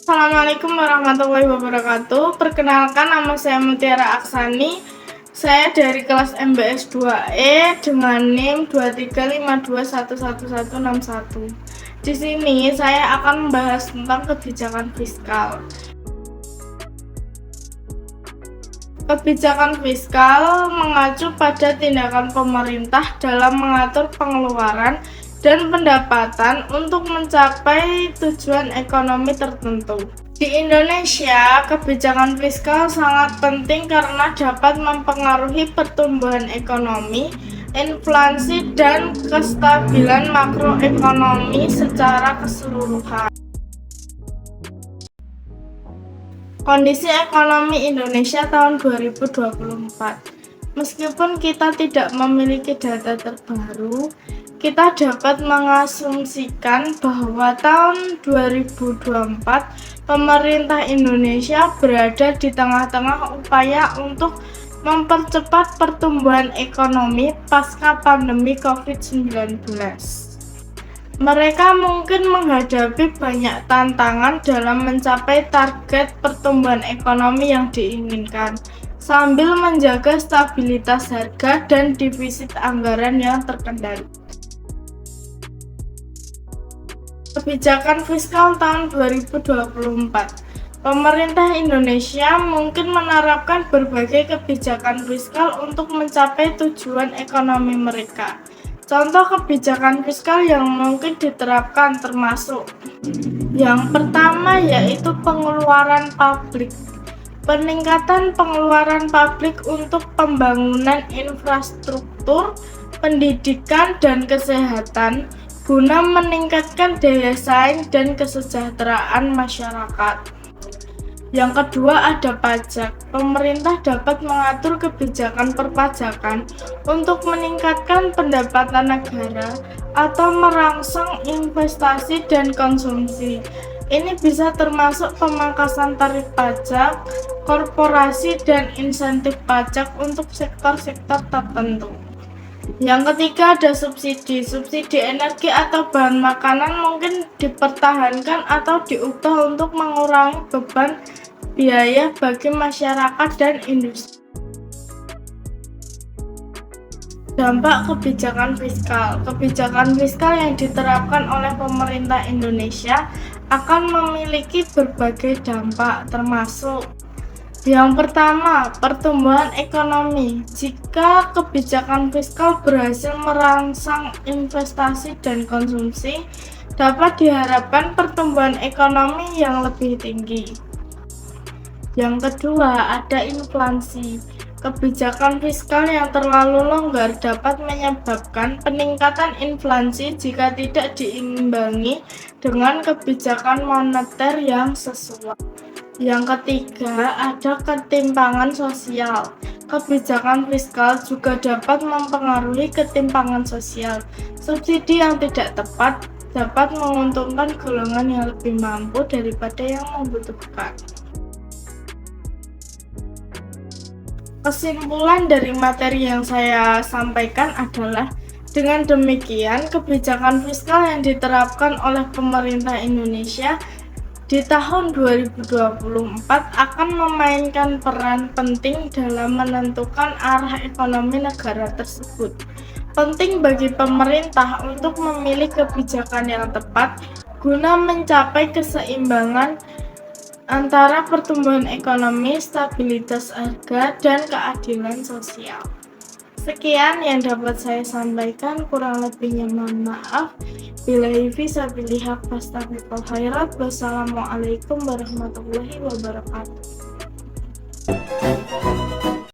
Assalamualaikum warahmatullahi wabarakatuh. Perkenalkan, nama saya Mutiara Aksani. Saya dari kelas MBS 2E dengan NIM 235211161. Di sini saya akan membahas tentang kebijakan fiskal. Kebijakan fiskal mengacu pada tindakan pemerintah dalam mengatur pengeluaran dan pendapatan untuk mencapai tujuan ekonomi tertentu. Di Indonesia, kebijakan fiskal sangat penting karena dapat mempengaruhi pertumbuhan ekonomi, inflasi, dan kestabilan makroekonomi secara keseluruhan. Kondisi ekonomi Indonesia tahun 2024. Meskipun kita tidak memiliki data terbaru, kita dapat mengasumsikan bahwa tahun 2024 pemerintah Indonesia berada di tengah-tengah upaya untuk mempercepat pertumbuhan ekonomi pasca pandemi COVID-19. Mereka mungkin menghadapi banyak tantangan dalam mencapai target pertumbuhan ekonomi yang diinginkan, sambil menjaga stabilitas harga dan defisit anggaran yang terkendali. Kebijakan fiskal tahun 2024. Pemerintah Indonesia mungkin menerapkan berbagai kebijakan fiskal untuk mencapai tujuan ekonomi mereka. Contoh kebijakan fiskal yang mungkin diterapkan termasuk yang pertama yaitu pengeluaran publik. Peningkatan pengeluaran publik untuk pembangunan infrastruktur, pendidikan, dan kesehatan guna meningkatkan daya saing dan kesejahteraan masyarakat. Yang kedua ada pajak. Pemerintah dapat mengatur kebijakan perpajakan untuk meningkatkan pendapatan negara atau merangsang investasi dan konsumsi. Ini bisa termasuk pemangkasan tarif pajak, korporasi, dan insentif pajak untuk sektor-sektor tertentu. Yang ketiga ada subsidi. Subsidi energi atau bahan makanan mungkin dipertahankan atau diubah untuk mengurangi beban biaya bagi masyarakat dan industri. Dampak kebijakan fiskal. Kebijakan fiskal yang diterapkan oleh pemerintah Indonesia akan memiliki berbagai dampak, termasuk yang pertama, pertumbuhan ekonomi. Jika kebijakan fiskal berhasil merangsang investasi dan konsumsi, dapat diharapkan pertumbuhan ekonomi yang lebih tinggi. Yang kedua, ada inflasi. Kebijakan fiskal yang terlalu longgar dapat menyebabkan peningkatan inflasi jika tidak diimbangi dengan kebijakan moneter yang sesuai. Yang ketiga, ada ketimpangan sosial. Kebijakan fiskal juga dapat mempengaruhi ketimpangan sosial. Subsidi yang tidak tepat dapat menguntungkan golongan yang lebih mampu daripada yang membutuhkan. Kesimpulan dari materi yang saya sampaikan adalah, dengan demikian kebijakan fiskal yang diterapkan oleh pemerintah Indonesia di tahun 2024 akan memainkan peran penting dalam menentukan arah ekonomi negara tersebut. Penting bagi pemerintah untuk memilih kebijakan yang tepat guna mencapai keseimbangan antara pertumbuhan ekonomi, stabilitas harga, dan keadilan sosial. Sekian yang dapat saya sampaikan, kurang lebihnya mohon maaf. Billahi fisabilillah haq fastabiqul khairat. Wassalamualaikum warahmatullahi wabarakatuh.